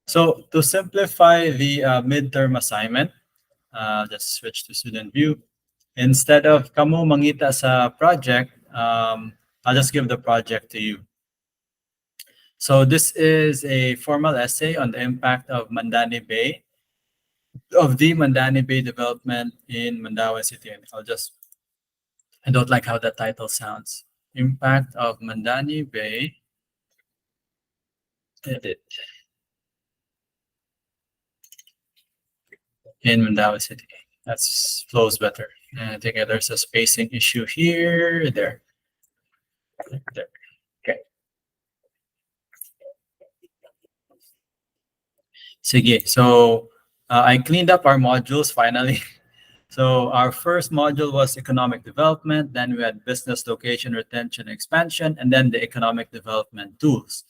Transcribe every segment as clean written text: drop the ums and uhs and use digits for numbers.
So to simplify the midterm assignment, just switch to student view. Instead of kamu mangita sa project, I'll just give the project to you. So this is a formal essay on the impact of Mandani Bay, of the Mandani Bay development in Mandaue City. And I don't like how the title sounds. Impact of Mandani Bay, edit, in Mandaue City. That flows better. And I think there's a spacing issue here, there. Okay. Sige. So I cleaned up our modules finally. So our first module was economic development. Then we had business location, retention, expansion, and then the economic development tools.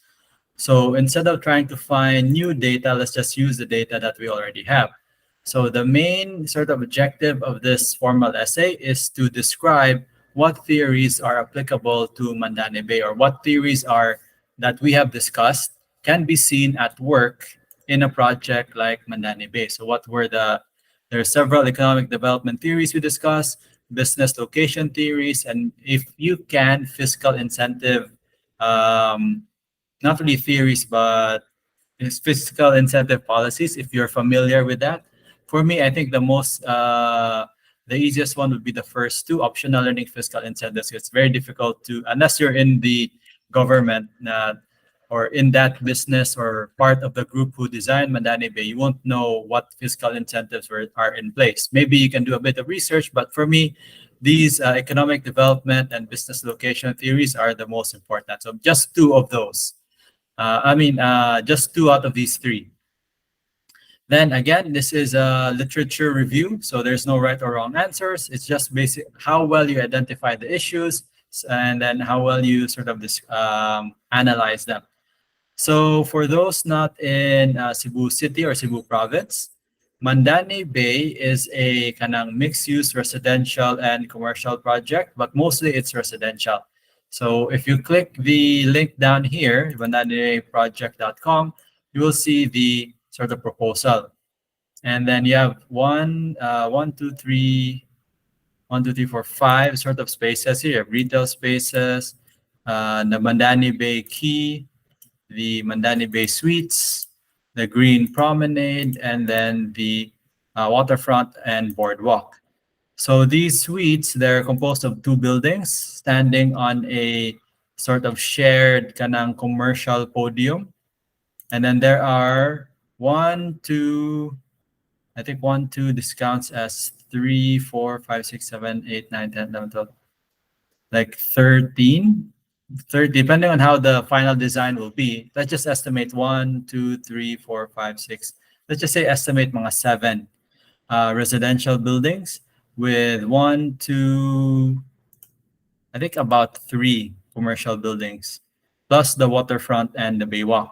So instead of trying to find new data, let's just use the data that we already have. So the main sort of objective of this formal essay is to describe what theories are applicable to Mandani Bay, or what theories are that we have discussed can be seen at work in a project like Mandani Bay. So there are several economic development theories we discussed, business location theories, and if you can, fiscal incentive, not really theories, but it's fiscal incentive policies, if you're familiar with that. For me, I think the easiest one would be the first two, optional learning fiscal incentives. It's very difficult to, unless you're in the government or in that business or part of the group who designed Mandani Bay, you won't know what fiscal incentives are in place. Maybe you can do a bit of research, but for me, these economic development and business location theories are the most important. So just two of those. Just two out of these three. Then again, this is a literature review, so there's no right or wrong answers. It's just basic how well you identify the issues and then how well you sort of analyze them. So for those not in Cebu City or Cebu Province, Mandani Bay is a kanang mixed-use residential and commercial project, but mostly it's residential. So if you click the link down here, mandanibayproject.com, you will see the sort of proposal. And then you have one, two, three, 4, 5 sort of spaces here. You have retail spaces, the Mandani Bay Quay, the Mandani Bay Suites, the Green Promenade, and then the waterfront and boardwalk. So these suites, they're composed of 2 buildings standing on a sort of shared kanang commercial podium. And then there are 1, 2, I think 1, 2, this counts as 3, 4, 5, 6, 7, 8, 9, 10, 11, 12, like 13, depending on how the final design will be. Let's just estimate 1, 2, 3, 4, 5, 6. Let's just say estimate mga 7 residential buildings with 1, 2, I think about 3 commercial buildings, plus the waterfront and the baywalk.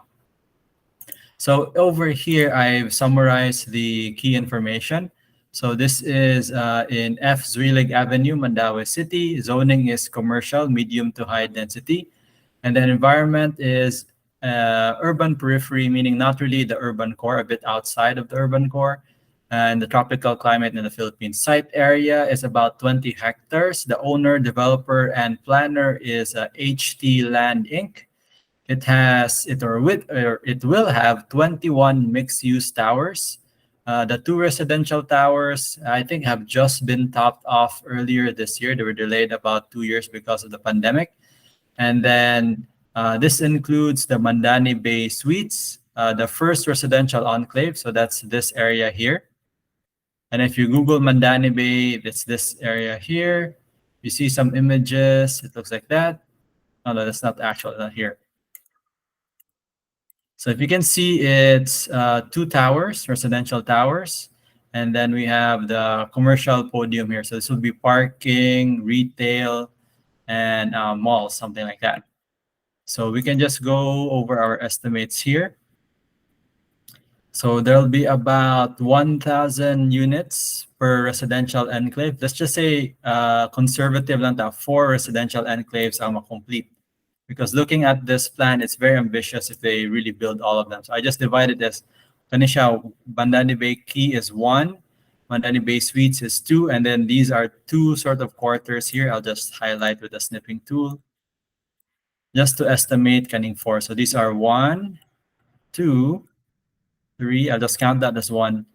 So over here, I've summarized the key information. So this is in F. Zuilig Avenue, Mandaue City. Zoning is commercial, medium to high density. And then environment is urban periphery, meaning not really the urban core, a bit outside of the urban core. And the tropical climate in the Philippines. Site area is about 20 hectares. The owner, developer, and planner is HT Land Inc. It will have 21 mixed-use towers. The 2 residential towers, I think, have just been topped off earlier this year. They were delayed about 2 years because of the pandemic. And then this includes the Mandani Bay Suites, the first residential enclave. So that's this area here. And if you Google Mandani Bay, it's this area here. You see some images. It looks like that. Oh, no, that's not actual, not here. So if you can see, it's 2 towers, residential towers. And then we have the commercial podium here. So this will be parking, retail, and malls, something like that. So we can just go over our estimates here. So there'll be about 1,000 units per residential enclave. Let's just say conservative lang ta, 4 residential enclaves are complete. because looking at this plan, it's very ambitious if they really build all of them. So I just divided this. Kanisha, Bandani Bay Key is one, Bandani Bay Suites is two, and then these are two sort of quarters here. I'll just highlight with the snipping tool just to estimate Kaning four. So these are one, two, three. I'll just count that as one,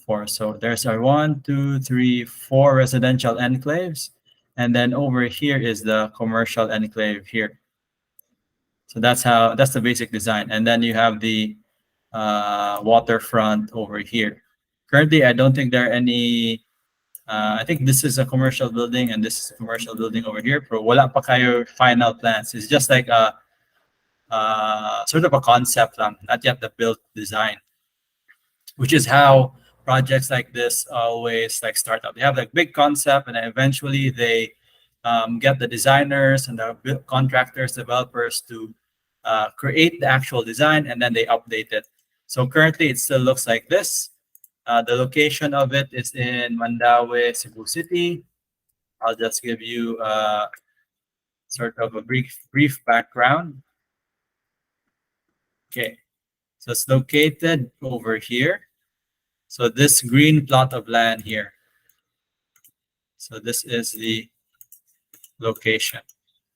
four. So there's our one, two, three, four residential enclaves. And then over here is the commercial enclave here. So that's the basic design. And then you have the waterfront over here. Currently, I don't think there are any. I think this is a commercial building and this is a commercial building over here. Pero wala pa kayo final plans. It's just like a sort of a concept lang, not yet the built design, which is how projects like this always like start up. They have like big concept, and then eventually they get the designers and the contractors, developers to create the actual design, and then they update it. So currently, it still looks like this. The location of it is in Mandaue, Cebu City. I'll just give you sort of a brief background. Okay, so it's located over here. So this green plot of land here. So this is the location.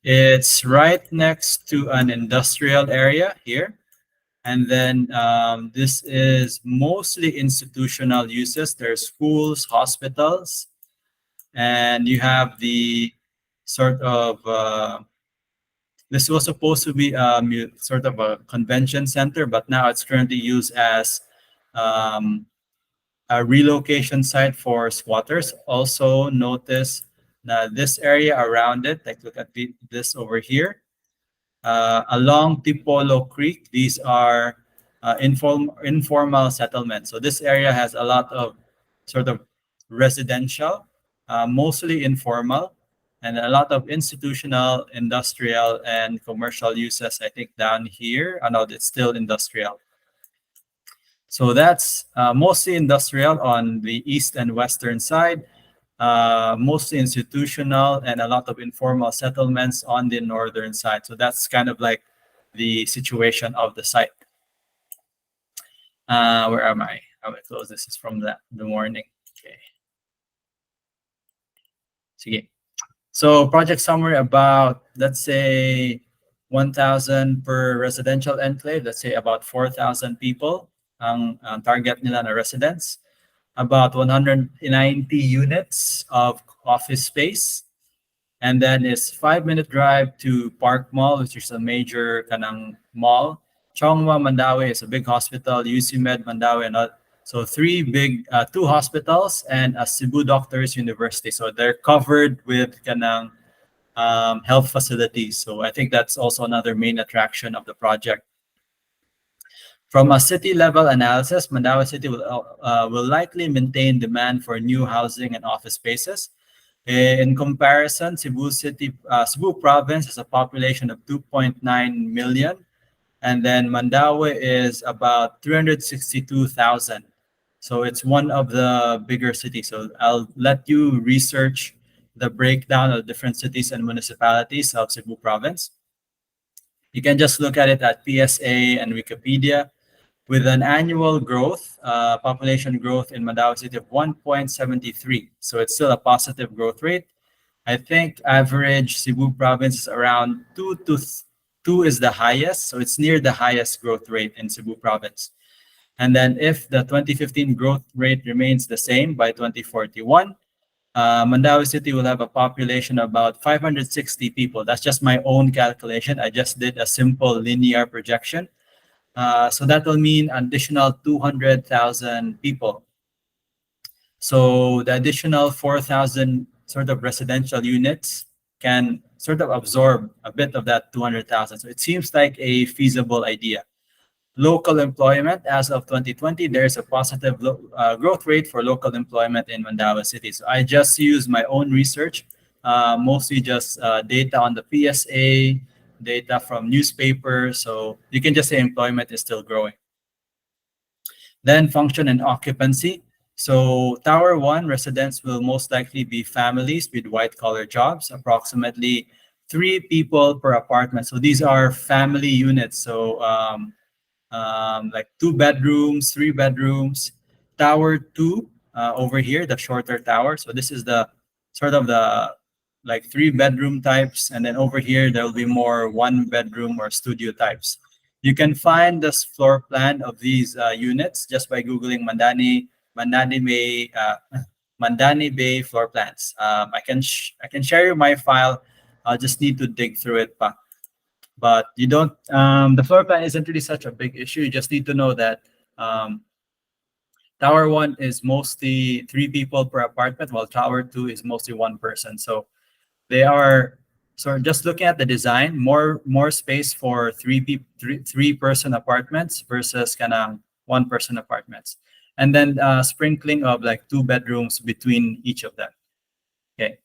It's right next to an industrial area here. And then this is mostly institutional uses. There's schools, hospitals, and you have the sort of, this was supposed to be sort of a convention center, but now it's currently used as a relocation site for squatters. Also notice this area around it, like look at this over here. Along Tipolo Creek, these are informal settlements. So this area has a lot of sort of residential, mostly informal, and a lot of institutional, industrial, and commercial uses. I think down here, I know it's still industrial. So that's mostly industrial on the east and western side, mostly institutional, and a lot of informal settlements on the northern side. So that's kind of like the situation of the site. Where am I? How I close this is from the morning. Okay. Sige. So project summary about, let's say, 1,000 per residential enclave. Let's say about 4,000 people ang target nila na residents. About 190 units of office space. And then it's 5-minute drive to Park Mall, which is a major kanang mall. Chongwa Mandaue is a big hospital, UC Med Mandaue, and so two hospitals and a Cebu Doctors University. So they're covered with kanang health facilities. So I think that's also another main attraction of the project. From a city level analysis, Mandaue City will likely maintain demand for new housing and office spaces. In comparison, Cebu province has a population of 2.9 million, and then Mandaue is about 362,000. So it's one of the bigger cities. So I'll let you research the breakdown of different cities and municipalities of Cebu province. You can just look at it at PSA and Wikipedia. With an annual growth, population growth in Mandaue City of 1.73. So it's still a positive growth rate. I think average Cebu province is around 2 is the highest. So it's near the highest growth rate in Cebu province. And then if the 2015 growth rate remains the same by 2041, Mandaue City will have a population of about 560 people. That's just my own calculation. I just did a simple linear projection. So that will mean additional 200,000 people. So the additional 4,000 sort of residential units can sort of absorb a bit of that 200,000. So it seems like a feasible idea. Local employment, as of 2020, there's a positive growth rate for local employment in Mandaue City. So I just use my own research, mostly just data on the PSA, data from newspapers. So you can just say employment is still growing. Then function and occupancy. So Tower 1 residents will most likely be families with white-collar jobs. Approximately three people per apartment. So these are family units. So like two bedrooms, three bedrooms, tower two over here, the shorter tower. So this is the sort of the like three bedroom types, and then over here there will be more one bedroom or studio types. You can find this floor plan of these units just by googling Mandani Bay Mandani Bay floor plans. I can share you my file. I'll just need to dig through it. But you don't the floor plan isn't really such a big issue. You just need to know that um, tower one is mostly three people per apartment, while tower two is mostly one person. So they are so just looking at the design, more space for three person apartments versus kind of one person apartments, and then sprinkling of like two bedrooms between each of them. Okay.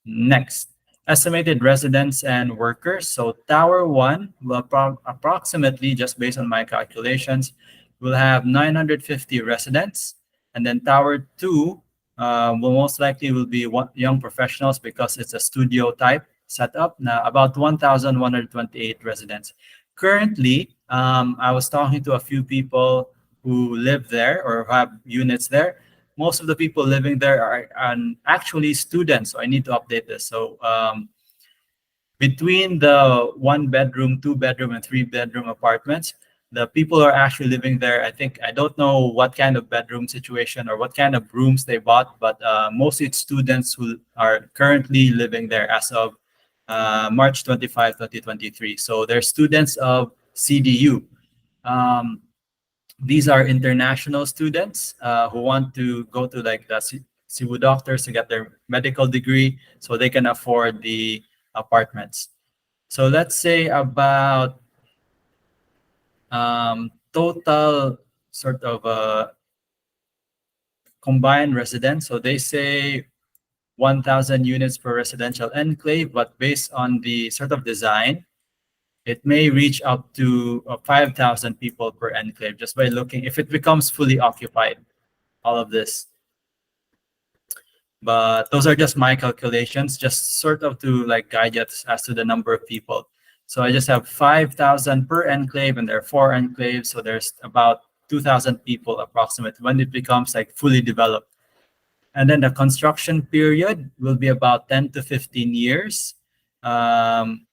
Next, estimated residents and workers. So tower one will approximately, just based on my calculations, will have 950 residents, and then tower two will most likely will be young professionals because it's a studio type setup. Now about 1,128 residents. Currently, I was talking to a few people who live there or have units there. Most of the people living there are actually students. So I need to update this. So between the one bedroom, two bedroom, and three bedroom apartments, the people are actually living there. I think I don't know what kind of bedroom situation or what kind of rooms they bought, but mostly it's students who are currently living there as of March 25, 2023. So they're students of CDU. Um, these are international students who want to go to like the Cebu doctors to get their medical degree so they can afford the apartments. So let's say about total sort of combined residents. So they say 1,000 units per residential enclave, but based on the sort of design, it may reach up to 5,000 people per enclave just by looking if it becomes fully occupied, all of this. But those are just my calculations, just sort of to like guide us as to the number of people. So I just have 5,000 per enclave, and there are four enclaves. So there's about 2,000 people approximately when it becomes like fully developed. And then the construction period will be about 10 to 15 years. Um,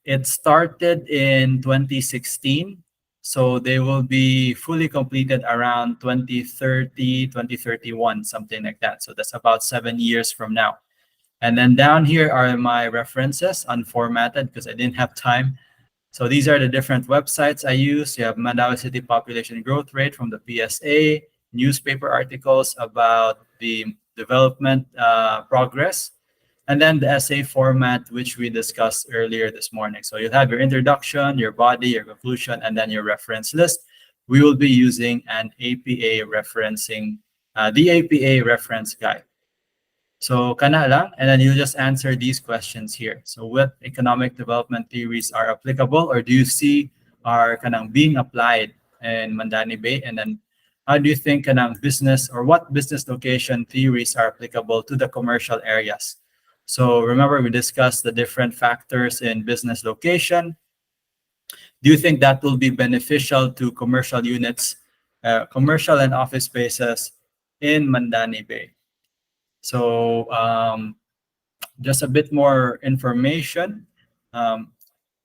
it started in 2016. So they will be fully completed around 2030, 2031, something like that. So that's about 7 years from now. And then down here are my references, unformatted because I didn't have time. So these are the different websites I use. You have Mandaue City population growth rate from the PSA, newspaper articles about the development progress, and then the essay format, which we discussed earlier this morning. So you'll have your introduction, your body, your conclusion, and then your reference list. We will be using an APA referencing, the APA reference guide. So kana lang, and then you just answer these questions here. So what economic development theories are applicable or do you see are kanang being applied in Mandani Bay? And then how do you think kanang business or what business location theories are applicable to the commercial areas? So remember we discussed the different factors in business location. Do you think that will be beneficial to commercial units, commercial and office spaces in Mandani Bay? So just a bit more information. Um,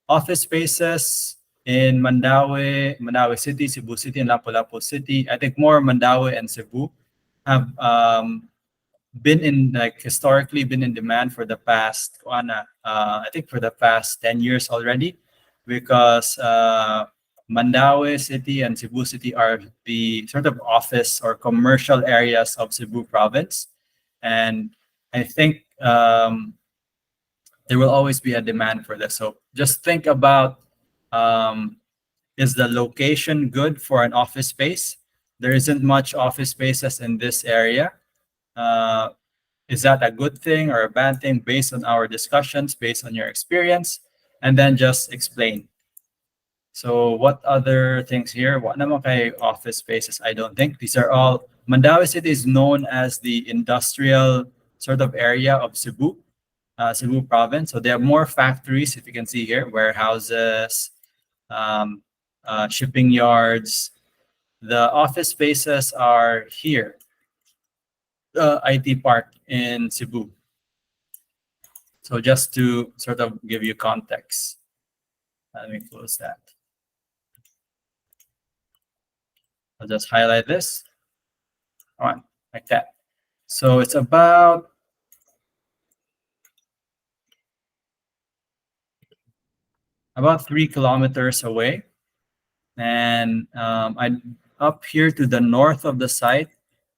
office spaces in Mandaue City, Cebu City, and Lapu-Lapu City. I think more Mandaue and Cebu have been in like historically been in demand for the past I think for the past 10 years already, because Mandaue City and Cebu City are the sort of office or commercial areas of Cebu province. And I think there will always be a demand for this. So just think about, is the location good for an office space? There isn't much office spaces in this area. Uh, is that a good thing or a bad thing based on our discussions, based on your experience? And then just explain. So what other things here? What naman kay office spaces? I don't think these are all. Mandaue City is known as the industrial sort of area of Cebu. Cebu province. So they have more factories, if you can see here, warehouses, um, shipping yards. The office spaces are here, the IT park in Cebu. So just to sort of give you context, let me close that. I'll just highlight this. All right, like that. So it's about 3 kilometers away. And I up here to the north of the site,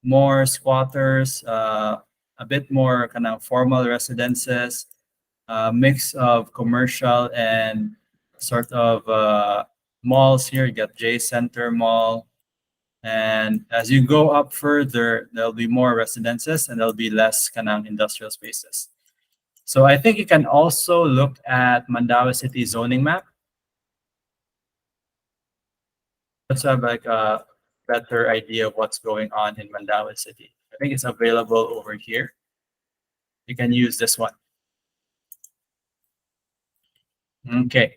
more squatters, a bit more kind of formal residences, a mix of commercial and sort of malls here. You got J Center Mall. And as you go up further, there'll be more residences and there'll be less kind of industrial spaces. So I think you can also look at Mandaue City zoning map. Let's have like a better idea of what's going on in Mandaue City. I think it's available over here. You can use this one. Okay.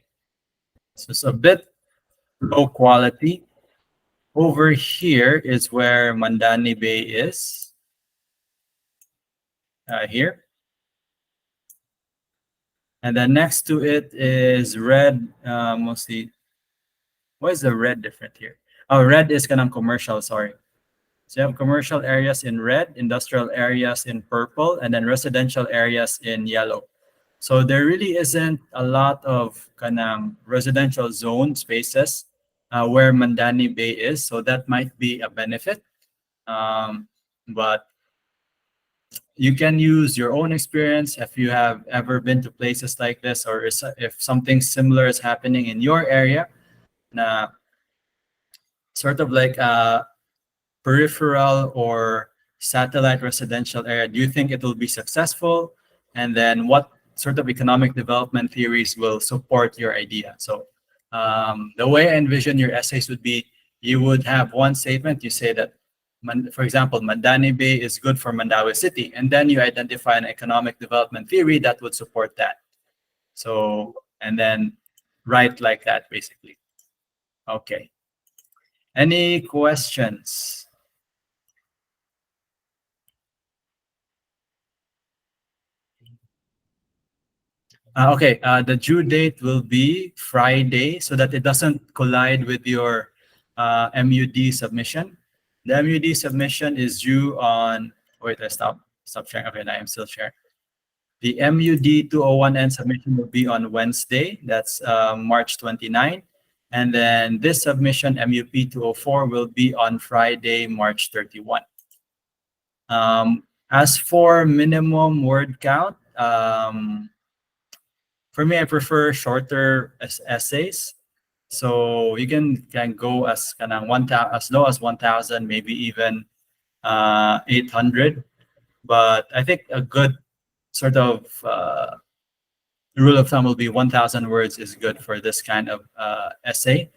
So it's a bit low quality. Over here is where Mandani Bay is. Here. And then next to it is red, mostly. Why is the red different here? Oh, red is kind of commercial, sorry. So you have commercial areas in red, industrial areas in purple, and then residential areas in yellow. So there really isn't a lot of kind of residential zone spaces where Mandani Bay is. So that might be a benefit. But you can use your own experience if you have ever been to places like this, or if something similar is happening in your area. Sort of like a peripheral or satellite residential area, do you think it will be successful? And then what sort of economic development theories will support your idea? So the way I envision your essays would be, you would have one statement, you say that, for example, Mandani Bay is good for Mandaue City, and then you identify an economic development theory that would support that. So, and then write like that, basically. Okay. Any questions? Okay, the due date will be Friday so that it doesn't collide with your MUD submission. The MUD submission is due on, wait, I stop sharing. Okay, now I'm still sharing. The MUD 201N submission will be on Wednesday, that's March 29. And then this submission, MUP 204, will be on Friday, March 31. As for minimum word count, for me, I prefer shorter essays. So you can go as kind of as low as 1,000, maybe even 800. But I think a good sort of rule of thumb will be 1,000 words is good for this kind of essay.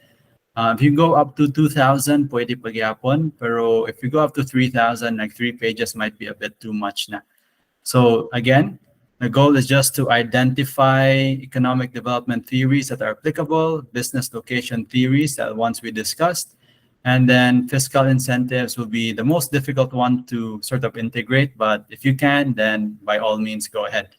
If you go up to 2,000, pwede pagyapon. Pero if you go up to 3,000, like 3 pages might be a bit too much na. So again, the goal is just to identify economic development theories that are applicable, business location theories that once we discussed, and then fiscal incentives will be the most difficult one to sort of integrate. But if you can, then by all means, go ahead.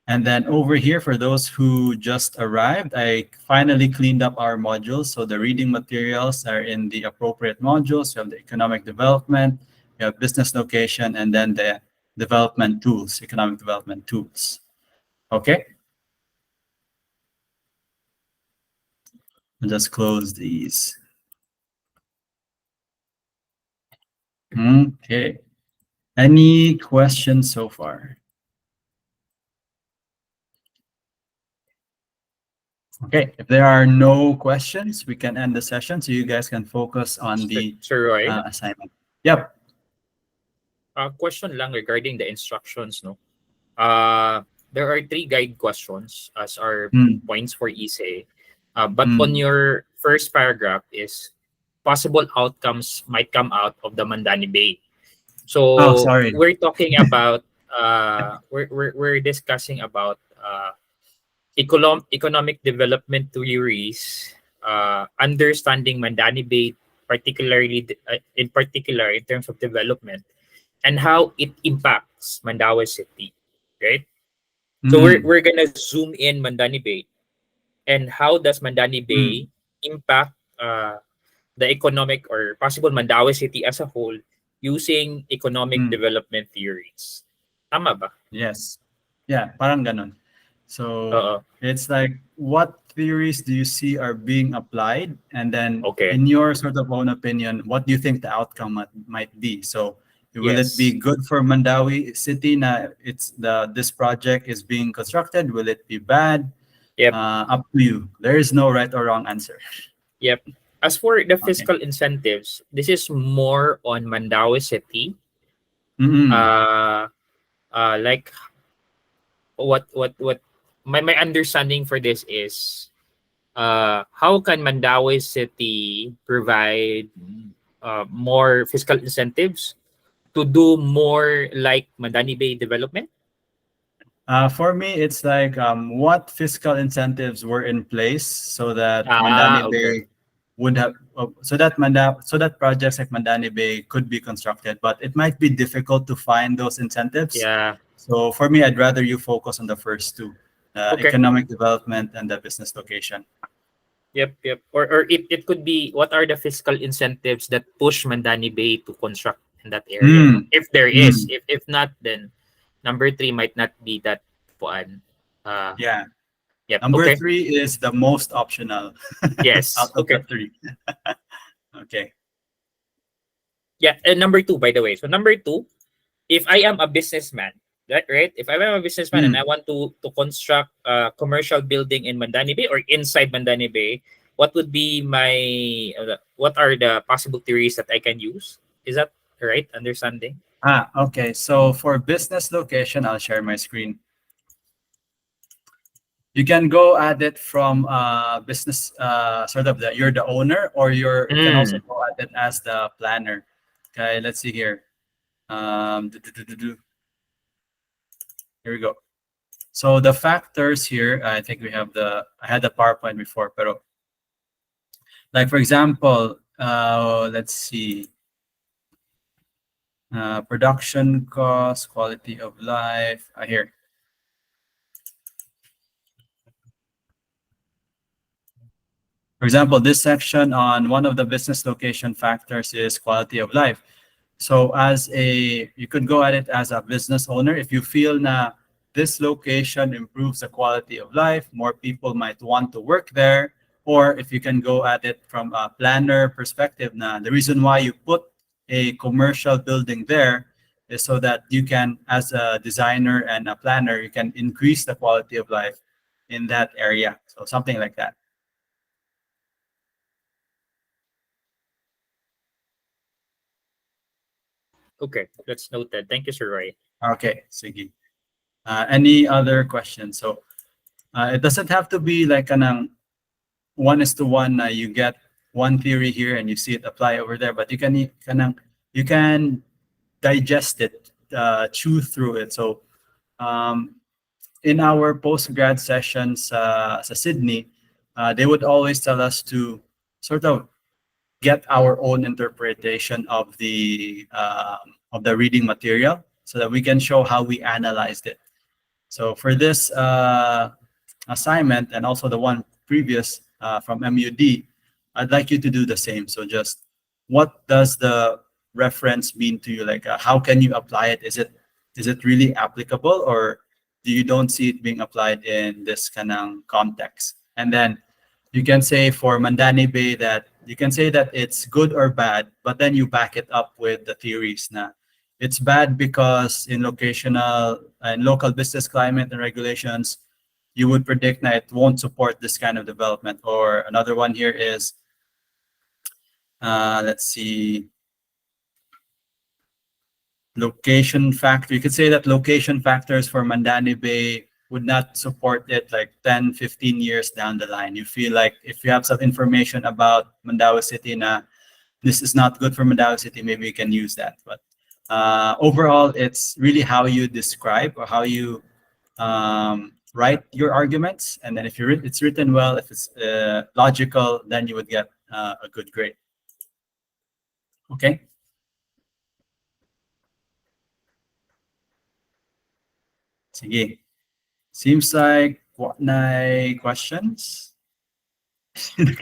And then over here, for those who just arrived, I finally cleaned up our modules. So the reading materials are in the appropriate modules. You have the economic development, you have business location, and then the development tools, economic development tools. Okay. I'll just close these. Okay. Any questions so far? Okay, if there are no questions, we can end the session so you guys can focus on the Sir Roy, assignment. Yep. question lang regarding the instructions, no? There are 3 guide questions as our points for essay. But on your first paragraph is possible outcomes might come out of the Mandani Bay. So sorry. we're talking about we're discussing about economic development theories, understanding Mandani Bay, in particular in terms of development, and how it impacts Mandaue City, right? So Mm, we're gonna zoom in Mandani Bay, and how does Mandani mm, Bay impact the economic or possible Mandaue City as a whole using economic mm. development theories. Tama ba? Yes. Yeah, parang ganon. So Oo. it's like, what theories do you see are being applied? And then Okay. in your sort of own opinion, what do you think the outcome might be? So will it be Yes. good for Mandawi City na this project is being constructed? Will it be bad? Yep. Up to you. There is no right or wrong answer. Yep. As for the Okay. fiscal incentives, this is more on Mandaue City. Mm-mm. Uh, like what my understanding for this is how can Mandaue City provide more fiscal incentives to do more like Mandani Bay development? For me, it's like, what fiscal incentives were in place so that Ah, Mandani okay. Bay would have, so that projects like Mandani Bay could be constructed, but it might be difficult to find those incentives. Yeah. So for me, I'd rather you focus on the first two, Okay. economic development and the business location. Yep, yep. Or it could be what are the fiscal incentives that push Mandani Bay to construct in that area? Mm, If there is. mm, If not, then number three might not be that puan. yeah. Yep. Number Okay. three is the most optional out Yes. of the Okay. three. Okay. Yeah. And number two, by the way. So number two, if I am a businessman, right? If I am a businessman and I Mm. want to construct a commercial building in Mandani Bay or inside Mandani Bay, what would be my what are the possible theories that I can use? Is that right understanding? Okay. So for business location, I'll share my screen. You can go at it from business, sort of you're the owner, or you can also Mm, go at it as the planner. Okay, let's see here. Here we go. So the factors here, I think I had the PowerPoint before, but like for example, let's see, production cost, quality of life. Here. For example, this section on one of the business location factors is quality of life. So you could go at it as a business owner. If you feel na this location improves the quality of life, more people might want to work there. Or if you can go at it from a planner perspective, na the reason why you put a commercial building there is so that you can, as a designer and a planner, you can increase the quality of life in that area. So something like that. okay, that's noted. Thank you, Sir Roy. Okay, sige. Any other questions? So it doesn't have to be like kanang 1:1. You get one theory here and you see it apply over there, but you can digest it, chew through it. So um, in our post-grad sessions sa Sydney, they would always tell us to sort of get our own interpretation of the reading material so that we can show how we analyzed it. So for this assignment and also the one previous from MUD, I'd like you to do the same. So just, what does the reference mean to you? Like, how can you apply it? Is it really applicable, or do you don't see it being applied in this kind of context? And then you can say for Mandani Bay that you can say that it's good or bad, but then you back it up with the theories na it's bad because in locational and local business climate and regulations, you would predict that it won't support this kind of development. Or another one here is, let's see, location factor. You could say that location factors for Mandani Bay would not support it like 10, 15 years down the line. You feel like if you have some information about Mandaue City na this is not good for Mandaue City, maybe you can use that. But Overall, it's really how you describe or how you write your arguments. And then if it's written well, if it's logical, then you would get a good grade. Okay. Sige. Seems like what na questions?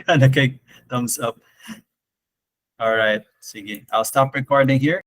Kind of thumbs up. All right. Sige. I'll stop recording here.